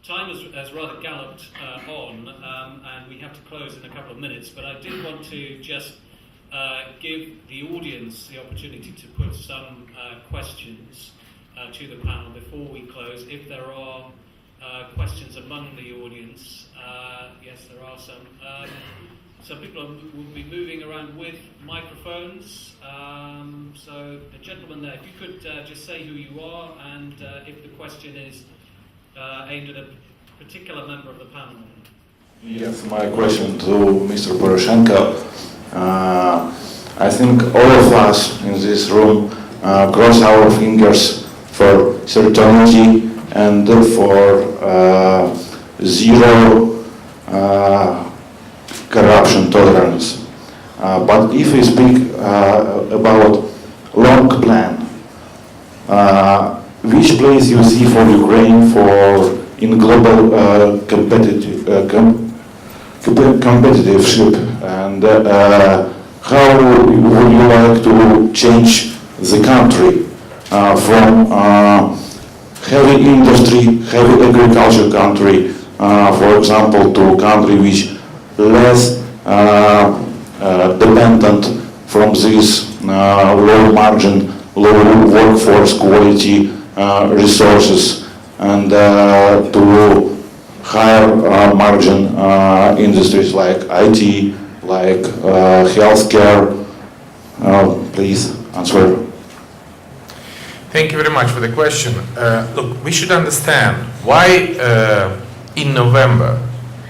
time has rather galloped on, and we have to close in a couple of minutes, but I did want to just give the audience the opportunity to put some questions to the panel before we close. If there are questions among the audience, yes, there are some. So people will be moving around with microphones. So the gentleman there, if you could just say who you are, and if the question is aimed at a particular member of the panel. Yes, my question to Mr. Poroshenko. I think all of us in this room cross our fingers for certainty and for zero corruption tolerance. But if we speak about long plan, which place you see for Ukraine in global competitiveship, and how would you like to change the country from heavy industry, heavy agriculture country, for example, to a country which less dependent from this low margin, low workforce quality resources, and to higher margin industries like IT, like healthcare. Please answer. Thank you very much for the question. Look, we should understand why in November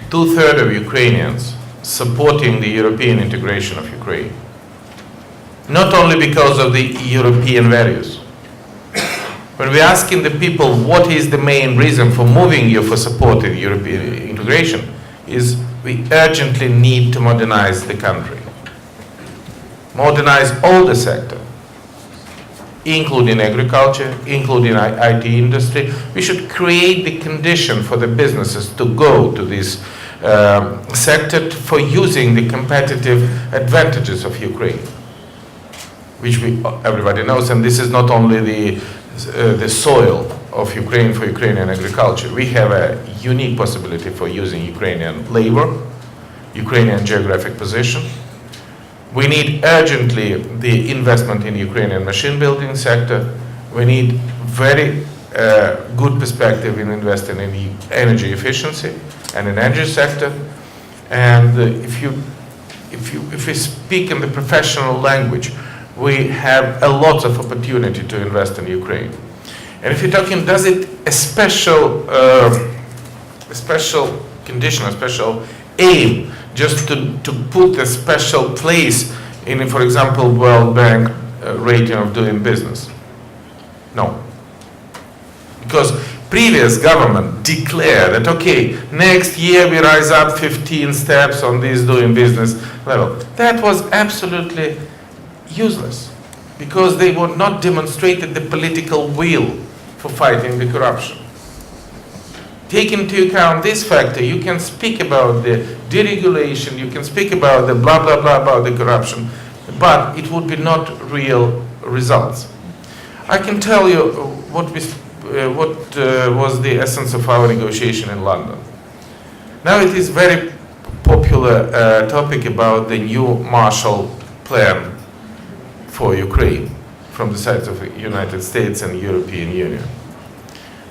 2/3 of Ukrainians supporting the European integration of Ukraine. Not only because of the European values. When we're asking the people what is the main reason for moving you for supporting European integration, is we urgently need to modernize the country. Modernize all the sector, including agriculture, including IT industry. We should create the condition for the businesses to go to this sector for using the competitive advantages of Ukraine, which everybody knows, and this is not only the soil of Ukraine for Ukrainian agriculture. We have a unique possibility for using Ukrainian labor, Ukrainian geographic position. We need urgently the investment in Ukrainian machine building sector. We need very good perspective in investing in energy efficiency and in energy sector. And if we speak in the professional language, we have a lot of opportunity to invest in Ukraine. And if you're talking, does it a special condition, a special aim, just to put a special place in, for example, World Bank rating of doing business? No. Because previous government declared that, okay, next year we rise up 15 steps on this doing business level. That was absolutely useless, because they were not demonstrated the political will for fighting the corruption. Take into account this factor, you can speak about the deregulation, you can speak about the blah blah blah about the corruption, but it would be not real results. I can tell you what was the essence of our negotiation in London. Now it is very popular topic about the new Marshall Plan for Ukraine from the side of the United States and European Union.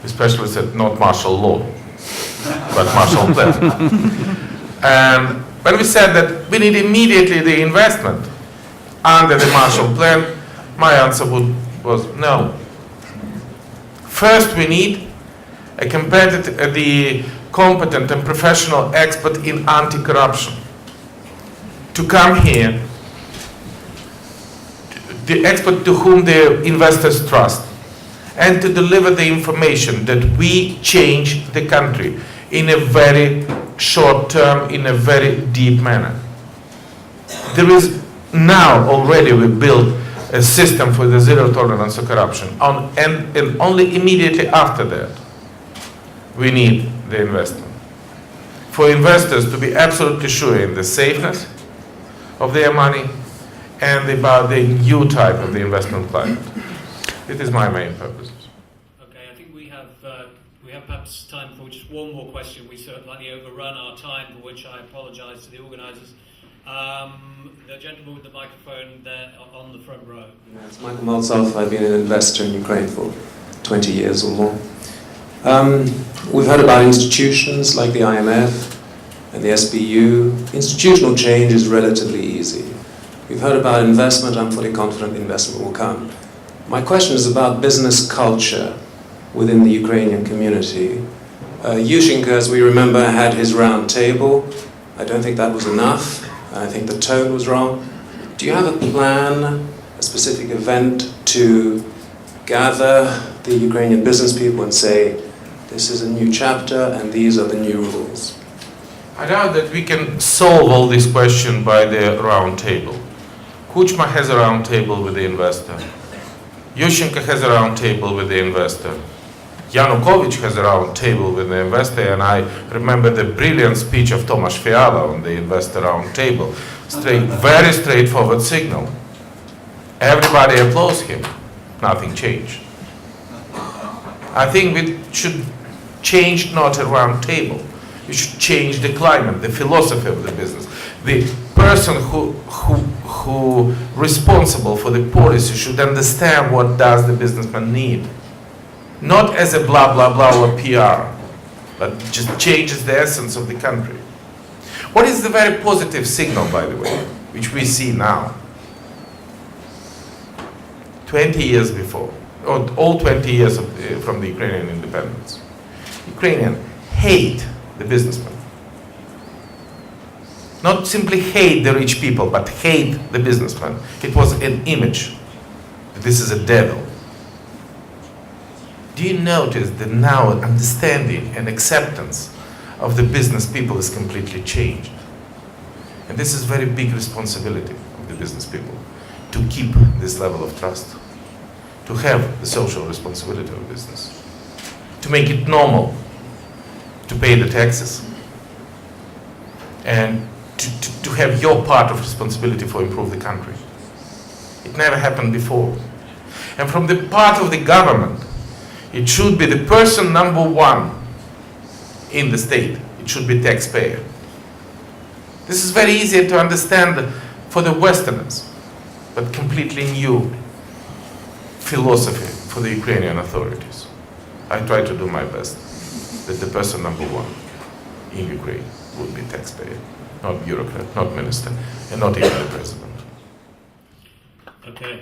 Especially said not martial law, but Marshall Plan. And when we said that we need immediately the investment under the Marshall Plan, my answer was no. First, we need the competent and professional expert in anti-corruption to come here, the expert to whom the investors trust, and to deliver the information that we change the country in a very short term, in a very deep manner. There is now already we built a system for the zero tolerance of corruption, and only immediately after that we need the investment. For investors to be absolutely sure in the safeness of their money and about the new type of the investment climate. It is my main purpose. Okay, I think we have perhaps time for just one more question. We slightly overrun our time, for which I apologise to the organisers. The gentleman with the microphone there on the front row. It's Michael Maltsov. I've been an investor in Ukraine for 20 years or more. We've heard about institutions like the IMF and the SBU. Institutional change is relatively easy. We've heard about investment. I'm fully confident investment will come. My question is about business culture within the Ukrainian community. Yushchenko, as we remember, had his round table. I don't think that was enough. I think the tone was wrong. Do you have a plan, a specific event to gather the Ukrainian business people and say, this is a new chapter and these are the new rules? I doubt that we can solve all this question by the round table. Kuchma has a round table with the investor. Yushchenko has a round table with the investor. Yanukovych has a round table with the investor, and I remember the brilliant speech of Tomasz Fiala on the investor round table. Very straightforward signal. Everybody applauds him. Nothing changed. I think we should change not a round table. We should change the climate, the philosophy of the business. The person who responsible for the policy should understand what does the businessman need. Not as a blah blah blah or PR, but just changes the essence of the country. What is the very positive signal, by the way, which we see now? 20 years before, or all 20 years from the Ukrainian independence. Ukrainians hate the businessman. Not simply hate the rich people, but hate the businessman. It was an image. This is a devil. Do you notice that now understanding and acceptance of the business people is completely changed? And this is very big responsibility of the business people to keep this level of trust, to have the social responsibility of business, to make it normal to pay the taxes, and to have your part of responsibility for improve the country. It never happened before. And from the part of the government, it should be the person number one in the state. It should be taxpayer. This is very easy to understand for the Westerners, but completely new philosophy for the Ukrainian authorities. I try to do my best that the person number one in Ukraine would be taxpayer, not bureaucrat, not minister, and not even the president. Okay.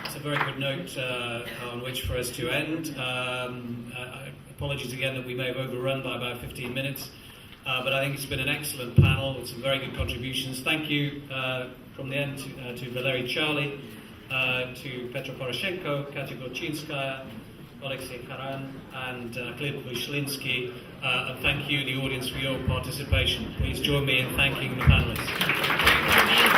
It's a very good note on which for us to end. Apologies again that we may have overrun by about 15 minutes, but I think it's been an excellent panel with some very good contributions. Thank you from the end to Valery Charlie, to Petro Poroshenko, Katya Gorchinskaya, Alexei Karan, and Gleb Vyshlinsky, and thank you, the audience, for your participation. Please join me in thanking the panelists.